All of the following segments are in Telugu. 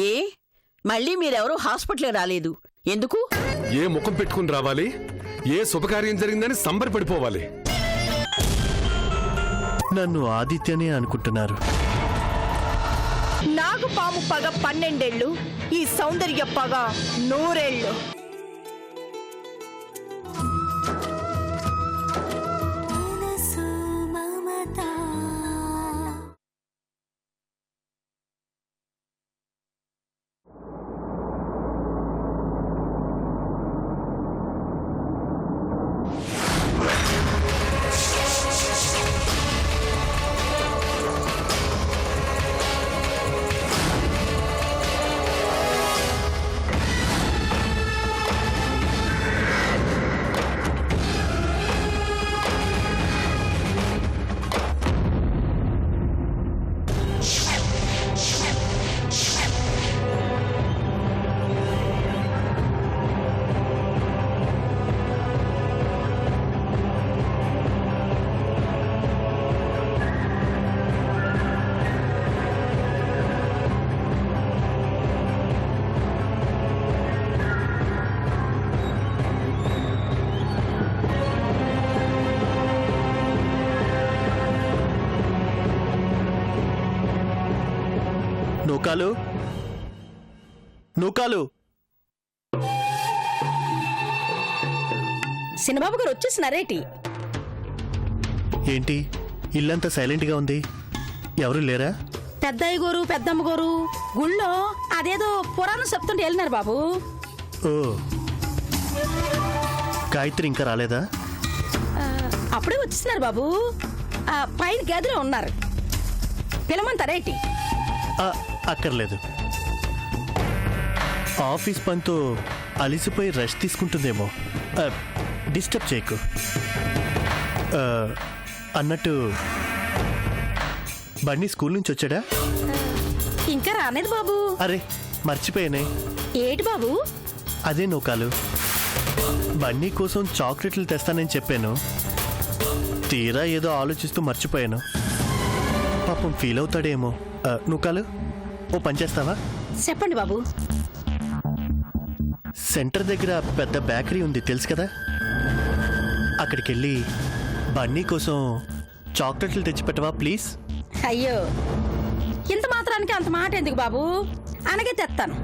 ఏ మళ్ళీ మీరెవరూ హాస్పిటల్ రాలేదు ఎందుకు? ఏ ముఖం పెట్టుకుని రావాలి? ఏ శుభకార్యం జరిగిందని సంబరపడిపోవాలి? నన్ను ఆదిత్యనే అనుకుంటున్నారు. నాగుపాము పగ 12 ఏళ్ళు, ఈ సౌందర్య పగ 100 ఏళ్ళు. నూకాలు నూకాలు సినిబాబు గారు వచ్చేసినారేటి? ఏంటి ఇల్లంతా సైలెంట్గా ఉంది? ఎవరు లేరా? పెద్దయ్య గోరు పెద్దమ్మ గోరు గుళ్ళో అదేదో పురాణం చెప్తుంటే వెళ్ళినారు బాబు. ఓ గాయత్రి ఇంకా రాలేదా? అప్పుడే వచ్చేసినారు బాబు. పైన గదిలో ఉన్నారు. పిలమంటారేటి? అక్కర్లేదు. ఆఫీస్ పనితో అలిసిపోయి రెస్ట్ తీసుకుంటుందేమో. డిస్టర్బ్ చేయకు. అన్నట్టు బండి స్కూల్ నుంచి వచ్చాడా? ఇంకా రాలేదు బాబు. అరే మర్చిపోయానే. ఏటి బాబు? అదే నూకాలు, బండి కోసం చాక్లెట్లు తెస్తానని చెప్పాను. తీరా ఏదో ఆలోచిస్తూ మర్చిపోయాను. పాపం ఫీల్ అవుతాడేమో. నూకాలు ఓ పని చేస్తావా? చెప్పండి బాబు. సెంటర్ దగ్గర పెద్ద బేకరీ ఉంది తెలుసు కదా, అక్కడికి వెళ్ళి బన్నీ కోసం చాక్లెట్లు తెచ్చిపెట్టవా ప్లీజ్? అయ్యో ఇంత మాత్రానికి అంత మాట ఎందుకు బాబు? అనగే తెస్తాను.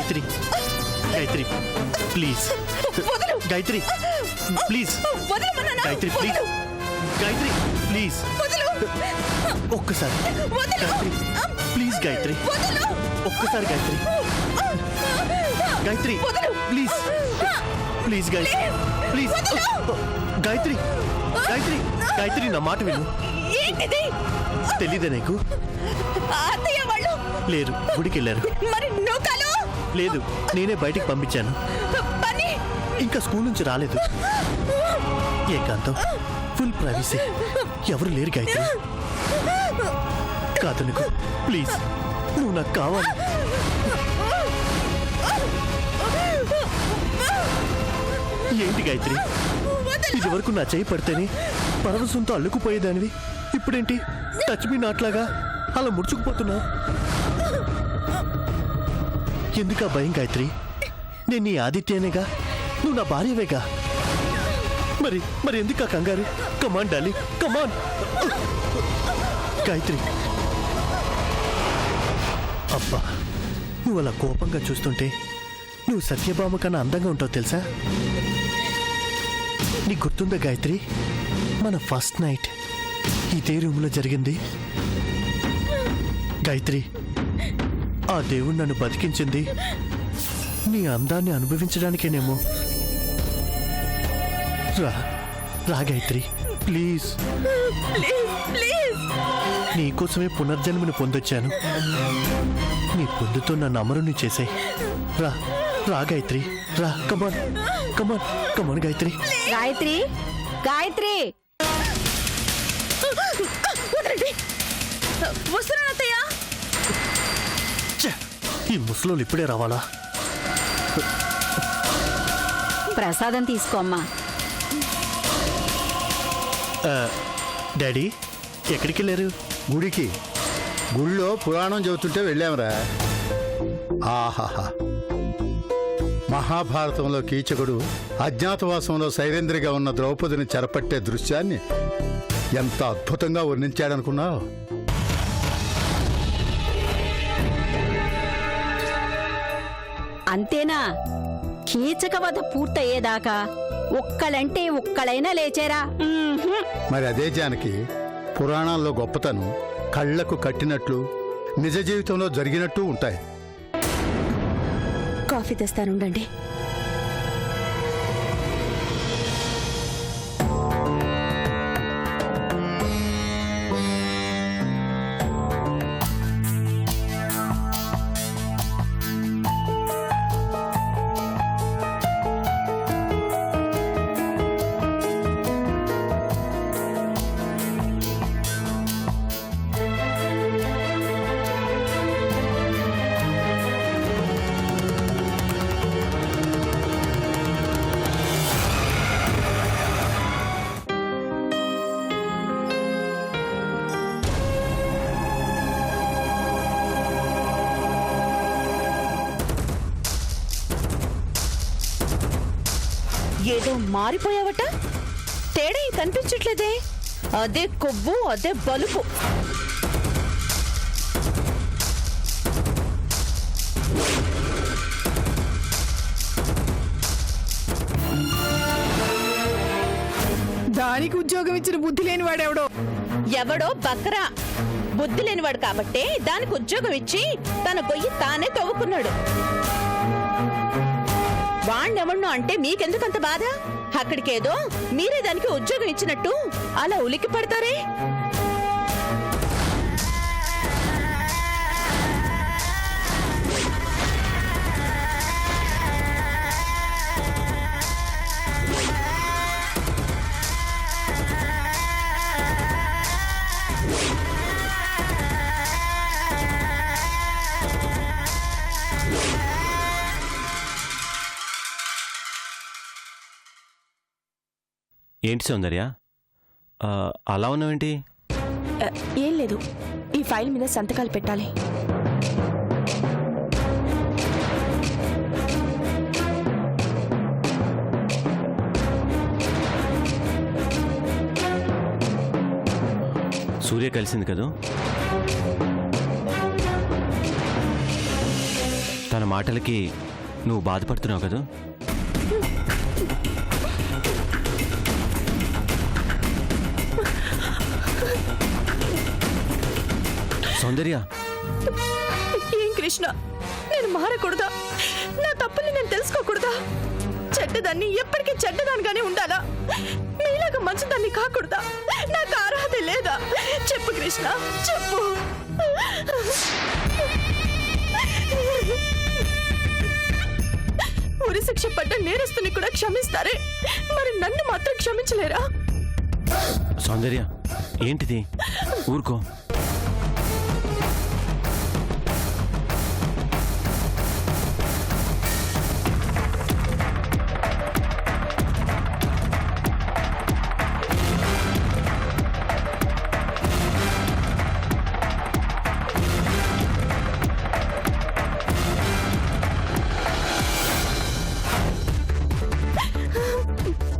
Gayatri Gayatri please Gayatri please Gayatri please Gayatri please ఒక్కసారి గాయత్రి ప్లీజ్ గాయత్రి ఒక్కసారి Gayatri Gayatri please please Gayatri please Gayatri Gayatri Gayatri నా మాట విను. ఏంటిది? తెలీదా నీకు? అత్తయ్య వాళ్ళు లేరు, గుడికి వెళ్ళారు. మరి నూకలు? లేదు, నేనే బయటికి పంపించాను. పని ఇంకా స్కూల్ నుంచి రాలేదు. ఏకాంతం, ఫుల్ ప్రైవసీ, ఎవరు లేరు గాయత్రి. కాదు నీకు, ప్లీజ్ నువ్వు నాకు కావాలి. ఏంటి గాయత్రి, ఇది వరకు నా చేయి పడితేనే పరవశంతో అల్లుకుపోయేదానివి, ఇప్పుడేంటి టచ్ మీ నాట్లాగా అలా ముడుచుకుపోతున్నా? ఎందుకా భయం గాయత్రి? నేను నీ ఆదిత్యనేగా, నువ్వు నా భార్యవేగా. మరి మరి ఎందుకా కంగారు? కమాన్ డాలి, కమాన్ గాయత్రి. అబ్బా, నువ్వు అలా కోపంగా చూస్తుంటే నువ్వు సత్యభామ కన్నా అందంగా ఉంటావు తెలుసా? నీకు గుర్తుందా గాయత్రి, మన ఫస్ట్ నైట్ ఇదే రూమ్లో జరిగింది? గాయత్రి, ఆ దేవుడు నన్ను బతికించింది నీ అందాన్ని అనుభవించడానికేనేమో. రా రా గాయత్రి, ప్లీజ్. నీకోసమే పునర్జన్మని పొందొచ్చాను. నీ పొందుతో నన్ను అమరుని చేసే. రా రా గాయత్రి, రా. కమాన్ కమాన్ కమాన్ గాయత్రి. గాయత్రి, గాయత్రి వస్తున్నాను అత్తయ్య. ఈ ముసలోళ్ళు ఇప్పుడే రావాలా? ప్రసాదం తీసుకోమ్మా. డాడీ ఎక్కడికి వెళ్ళారు? గుడికి. గుళ్ళో పురాణం చెబుతుంటే వెళ్ళాంరా. ఆహాహా, మహాభారతంలో కీచకుడు అజ్ఞాతవాసంలో సైరేంద్రిగా ఉన్న ద్రౌపదిని చెరపట్టే దృశ్యాన్ని ఎంత అద్భుతంగా వర్ణించాడనుకున్నావు? అంతేనా? కీచకవధ పూర్తయ్యేదాకా ఒక్కలంటే ఒక్కలైనా లేచారా? మరి అదే జానకి, పురాణాల్లో గొప్పతనం కళ్లకు కట్టినట్లు నిజ జీవితంలో జరిగినట్టు ఉంటాయి. కాఫీ తెస్తానుండండి. ఏదో మారిపోయావట? తేడా కనిపించట్లేదే. అదే కొవ్వు, అదే బలుపు. దానికి ఉద్యోగం ఇచ్చిన బుద్ధి లేని వాడెవడో. ఎవడో బక్రా బుద్ధి లేనివాడు కాబట్టే దానికి ఉద్యోగం ఇచ్చి తన గొయ్యి తానే తవ్వుకున్నాడు. వాణ్ణెవణ్ణో అంటే మీకెందుకంత బాధ? అక్కడికేదో మీరే దానికి ఉద్యోగం ఇచ్చినట్టు అలా ఉలికి పడతారే. ఏంటి సౌందర్య, అలా ఉన్నావేంటి? ఏం లేదు, ఈ ఫైల్ మీద సంతకాలు పెట్టాలి. సూర్య కలిసింది కదూ, తన మాటలకి నువ్వు బాధపడుతున్నావు కదా? సౌందర్య, ఏం కృష్ణ, నేను మారకూడదా? నా తప్పుని నేను తెలుసుకోకూడదా? చెడ్డదాన్ని ఎప్పటికీ చెడ్డదానిగానే ఉండాలా? మీలాగా మంచిదాన్ని కాకూడదా? నాకు అర్హత లేదా? చెప్పు కృష్ణ, చెప్పు. ఉరి శిక్ష పడ్డ నేరస్తుని కూడా క్షమిస్తారే, మరి నన్ను మాత్రం క్షమించలేరా? సౌందర్య, ఏంటిది? ఊరుకో.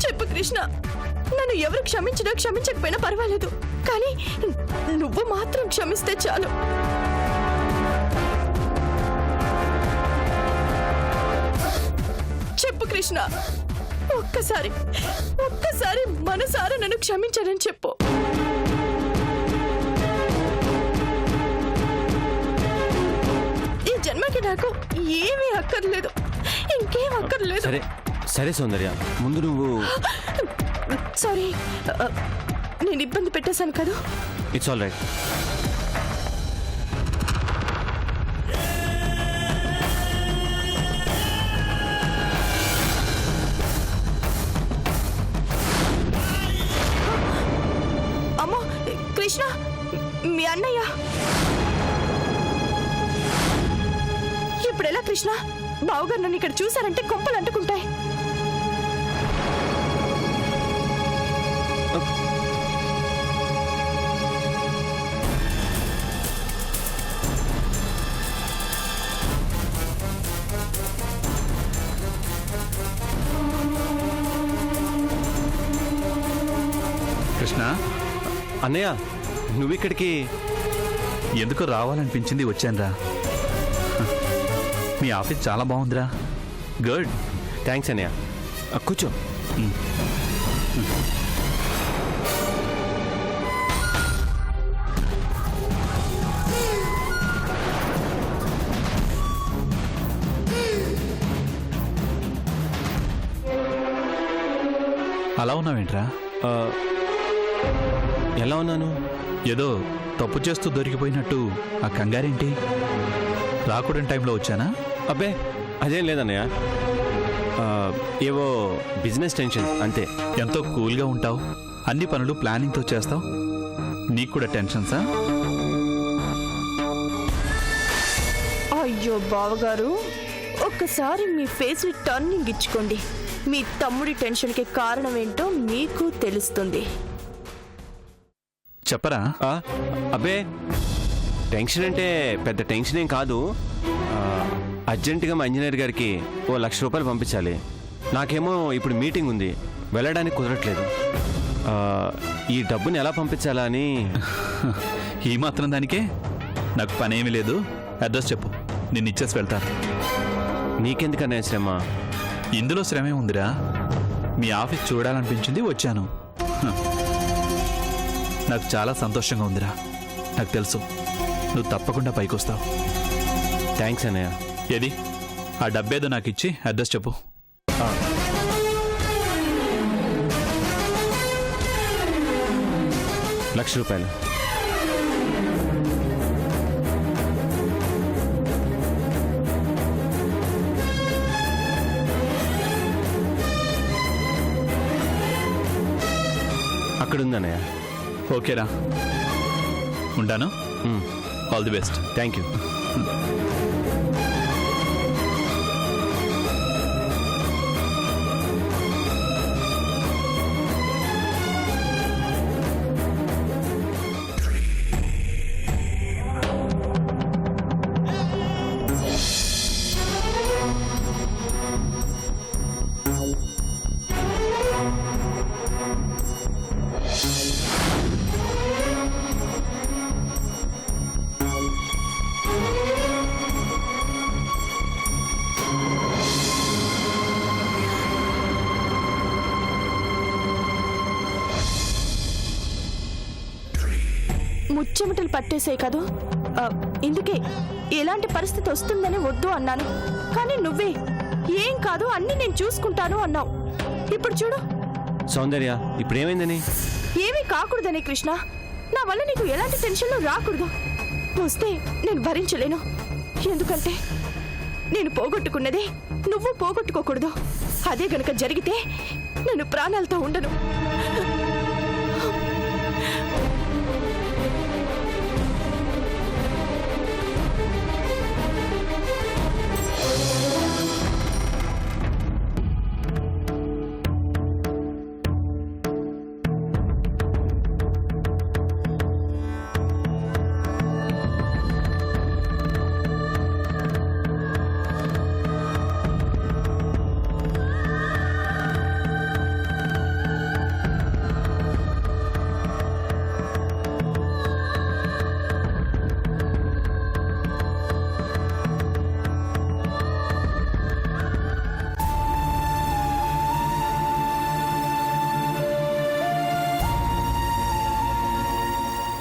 చెప్పు కృష్ణ, నన్ను ఎవరు క్షమించినా క్షమించకపోయినా పర్వాలేదు, కానీ నువ్వు మాత్రం క్షమిస్తే చాలు. చెప్పు కృష్ణ, ఒక్కసారి మనసారా నన్ను క్షమించాలని చెప్పు. ఈ జన్మకి నాకు ఏమీ అక్కర్లేదు, ఇంకేం అక్కర్లేదు. సరే సరే సౌందర్య, ముందు నువ్వు. సారీ, నేను ఇబ్బంది పెట్టేశాను కదా. It's all right. అమ్మో కృష్ణ, మీ అన్నయ్య ఇప్పుడు ఎలా? కృష్ణ, బావగారు నన్ను ఇక్కడ చూసారంటే కొంపలు అంటుకుంటాయి. కృష్ణ, అన్నయ్య, నువ్విక్కడికి ఎందుకు రావాలనిపించింది, వచ్చానురా. మీ ఆఫీస్ చాలా బాగుందిరా. గుడ్. థ్యాంక్స్ అన్నయ్య. కూర్చో. అలా ఉన్నావేంట్రా? ఎలా ఉన్నాను? ఏదో తప్పు చేస్తూ దొరికిపోయినట్టు ఆ కంగారేంటి? రాకూడని టైంలో వచ్చానా? అబ్బే అదేం లేదన్నయ్య, ఏవో బిజినెస్ టెన్షన్ అంతే. ఎంతో కూల్గా ఉంటావు, అన్ని పనులు ప్లానింగ్తో చేస్తావు, నీకు కూడా టెన్షన్సా? అయ్యో బావగారు, ఒక్కసారి మీ ఫేస్ ని టర్నింగ్ ఇచ్చుకోండి. మీ తమ్ముడి టెన్షన్ కి కారణం ఏంటో మీకు తెలుస్తుంది. చెప్పరా? అబ్బే టెన్షన్ అంటే పెద్ద టెన్షన్ ఏం కాదు. అర్జెంటుగా మా ఇంజనీర్ గారికి ఓ 1,00,000 రూపాయలు పంపించాలి. నాకేమో ఇప్పుడు మీటింగ్ ఉంది, వెళ్ళడానికి కుదరట్లేదు. ఈ డబ్బుని ఎలా పంపించాలా అని. ఈ మాత్రం దానికే? నాకు పనేమీ లేదు, అడ్రస్ చెప్పు, నేను ఇచ్చేసి వెళ్తాను. నీకెందుకన్నా శ్రమ? ఇందులో శ్రమే ఉందిరా. మీ ఆఫీస్ చూడాలనిపించింది, వచ్చాను. నాకు చాలా సంతోషంగా ఉందిరా. నాకు తెలుసు నువ్వు తప్పకుండా పైకి వస్తావు. థ్యాంక్స్ అన్నయ్య. ఏది ఆ డబ్బేదో నాకు ఇచ్చి అడ్రస్ చెప్పు. ₹1,00,000. అక్కడ ఉందన్నయ్య. ఓకేరా, ఉంటాను. All the best. Thank you. ముచ్చెమటలు పట్టేసాయి కదూ. ఇందుకే ఎలాంటి పరిస్థితి వస్తుందని వద్దు అన్నాను. కానీ నువ్వే ఏం కాదు అన్ని నేను చూసుకుంటాను అన్నావు. ఇప్పుడు చూడు. సౌందర్య ఇప్పుడు ఏమైందని? ఏమీ కాకూడదనే కృష్ణ. నా వల్ల నీకు ఎలాంటి టెన్షన్లు రాకూడదు. వస్తే నేను భరించలేను. ఎందుకంటే నేను పోగొట్టుకున్నదే నువ్వు పోగొట్టుకోకూడదు. అదే గనక జరిగితే నేను ప్రాణాలతో ఉండను.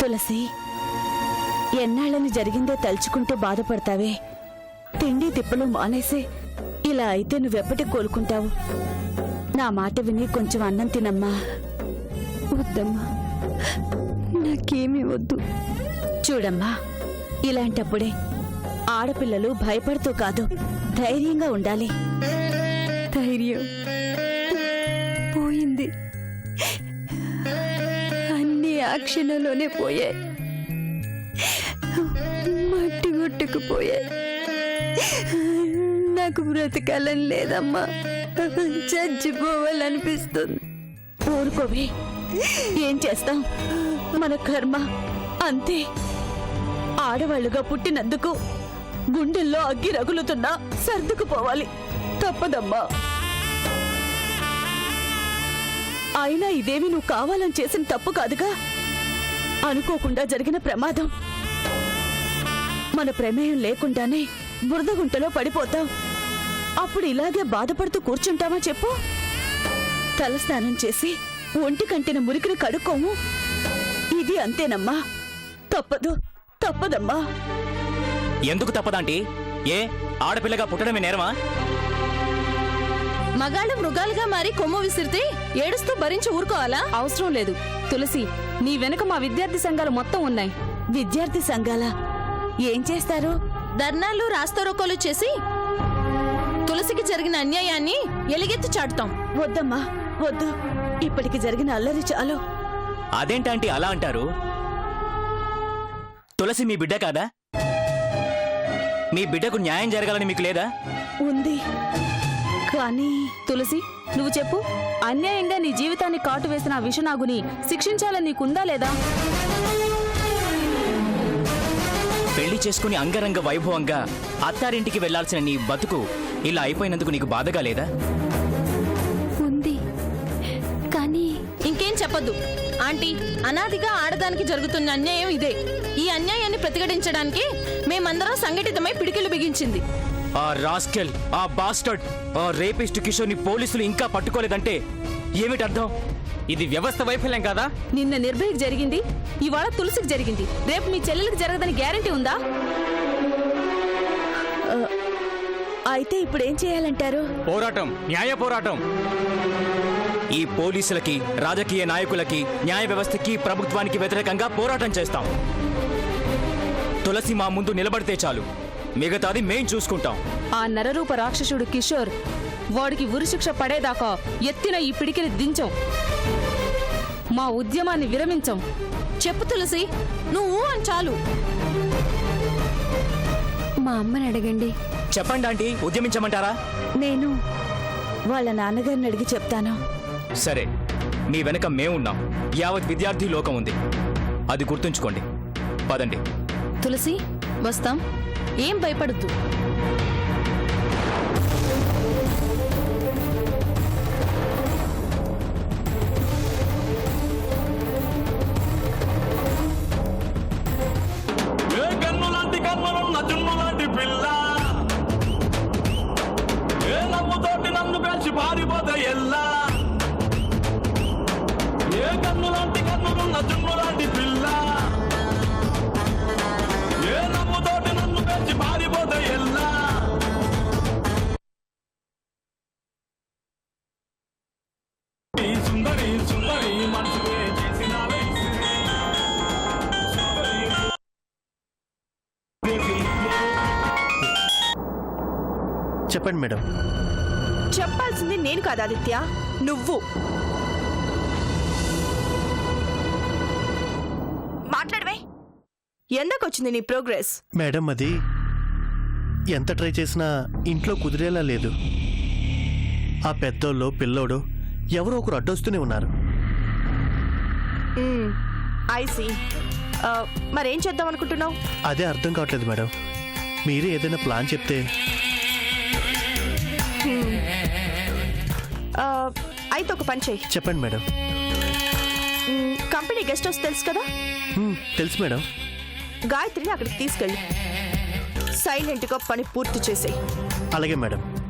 తులసి, ఎన్నాళ్ళని జరిగిందో తలుచుకుంటూ బాధపడతావే. తిండి తిప్పలు మానేసే ఇలా అయితే నువ్వెప్పటికి కోలుకుంటావు? నా మాట విని కొంచెం అన్నం తినమ్మా. వద్దమ్మా, నాకేమీ వద్దు. చూడమ్మా, ఇలాంటప్పుడే ఆడపిల్లలు భయపడుతూ కాదు, ధైర్యంగా ఉండాలి. ధైర్యం పోయింది. అన్ని ఆ క్షణంలోనే పోయాయి. మట్టి కొట్టుకుపోయాయి. నాకు బ్రతకాలని లేదమ్మా, చచ్చిపోవాలనిపిస్తుంది. ఊరుకోవే, ఏం చేస్తాం, మన కర్మ అంతే. ఆడవాళ్ళుగా పుట్టినందుకు గుండెల్లో అగ్గి రగులుతున్నా సర్దుకుపోవాలి, తప్పదమ్మా. అయినా ఇదేమి నువ్వు కావాలని చేసిన తప్పు కాదుగా. అనుకోకుండా జరిగిన ప్రమాదం. మన ప్రమేయం లేకుండానే బురదగుంటలో పడిపోతాం. అప్పుడు ఇలాగే బాధపడుతూ కూర్చుంటామా చెప్పు? తలస్నానం చేసి ఒంటి కంటిన మురికిని కడుక్కోము. ఇది అంతేనమ్మా, తప్పదు, తప్పదమ్మా. ఎందుకు తప్పదంటీ? ఏ ఆడపిల్లగా పుట్టడమే నేరమా? మగాళ్ళు మృగాలుగా మారి కొమ్ము విసిరితే ఏడుస్తూ భరించి ఊరుకోవాలా? అవసరం లేదు తులసి, నీ వెనుక మా విద్యార్థి సంఘాలు మొత్తం ఉన్నాయి. విద్యార్థి సంఘాల ఏం చేస్తారు? ధర్నాలు, రాస్తారోకోలు చేసి తులసికి జరిగిన అన్యాయాన్ని ఎలుగెత్తి చాటుతాం. వద్దమ్మా, వద్దు. ఇప్పటికి జరిగిన అల్లరి చాలు. అదేంటంటే అలా అంటారు? తులసి మీ బిడ్డ కాదా? మీ బిడ్డకు న్యాయం జరగాలని మీకు లేదా? ఉంది, కానీ తులసి నువ్వు చెప్పు, అన్యాయంగా నీ జీవితాన్ని కాటు వేసిన ఆ విషనాగుని శిక్షించాలని నీకుందా లేదా? పెళ్లి చేసుకుని అంగరంగ వైభవంగా అత్తారింటికి వెళ్లాల్సిన నీ బతుకు ఇలా అయిపోయినందుకు నీకు బాధగా లేదా? ఉంది, కానీ ఇంకేం చెప్పొద్దు ఆంటీ. అనాదిగా ఆడదానికి జరుగుతున్న అన్యాయం ఇదే. ఈ అన్యాయాన్ని ప్రతిఘటించడానికి మేమందరం సంఘటితమై పిడికిలు బిగించింది. ఆ రాస్కెల్, ఆ బాస్టర్డ్, ఆ రేపిస్ట్ కిషోర్ని పోలీసులు ఇంకా పట్టుకోలేదంటే ఏమిటి అర్థం? ఇది వ్యవస్థ వైఫల్యం కాదా? నిన్న నిర్భయకు జరిగింది, ఇవాళ తులసికి జరిగింది. రేపు మీ చెల్లెలకు జరగదని గ్యారంటీ ఉందా? అయితే ఇప్పుడేం చేయాలంటారు? పోరాటం, న్యాయ పోరాటం. ఈ పోలీసులకి, రాజకీయ నాయకులకి, న్యాయ వ్యవస్థకి, ప్రభుత్వానికి వ్యతిరేకంగా పోరాటం చేస్తాం. తులసి మా ముందు నిలబడితే చాలు, మిగతాది మేం చూసుకుంటాం. ఆ నరరూప రాక్షసుడు కిషోర్, వాడికి ఉరిశిక్ష పడేదాకా ఎత్తిన ఈ పిడికిని దించం. మా ఉద్యమాన్ని విరమించం. చెప్పు తులసి, నువ్వు అని చాలు. మా అమ్మని అడగండి. చెప్పండి ఆంటీ, ఉద్యమించమంటారా? నేను వాళ్ళ నాన్నగారిని అడిగి చెప్తాను. సరే, మీ వెనక మేమున్నాం. యావత్ విద్యార్థి లోకం ఉంది, అది గుర్తుంచుకోండి. పదండి. తులసి, వస్తాం, ఏం భయపడద్దు. పారిపోతే ఎల్లా ఏ కన్నులాంటి కన్నులున్న జున్నులాంటి పిల్ల చెప్పండి మేడం. చెప్పాల్సింది నేను కాదు ఆదిత్య, నువ్వు. మాట్లాడవే. ఎందకొచ్చింది నీ ప్రోగ్రెస్? మేడం అది ఎంత ట్రై చేసినా ఇంట్లో కుదిరేలా లేదు. ఆ పెద్దోళ్ళు పిల్లోడు ఎవరో ఒకరు అడ్డొస్తూనే ఉన్నారు. ఐసి. మరేం చేద్దాం అనుకుంటున్నావు? అదే అర్థం కావట్లేదు మేడం. మీరే ఏదైనా ప్లాన్ చెప్తే. అయితే ఒక పని చెయ్యి. చెప్పండి మేడం. కంపెనీ గెస్ట్ హౌస్ తెలుసు కదా? తెలుసు మేడం. గాయత్రిని అక్కడికి తీసుకెళ్ళి సైలెంట్గా పని పూర్తి చేసేయి. అలాగే మేడం.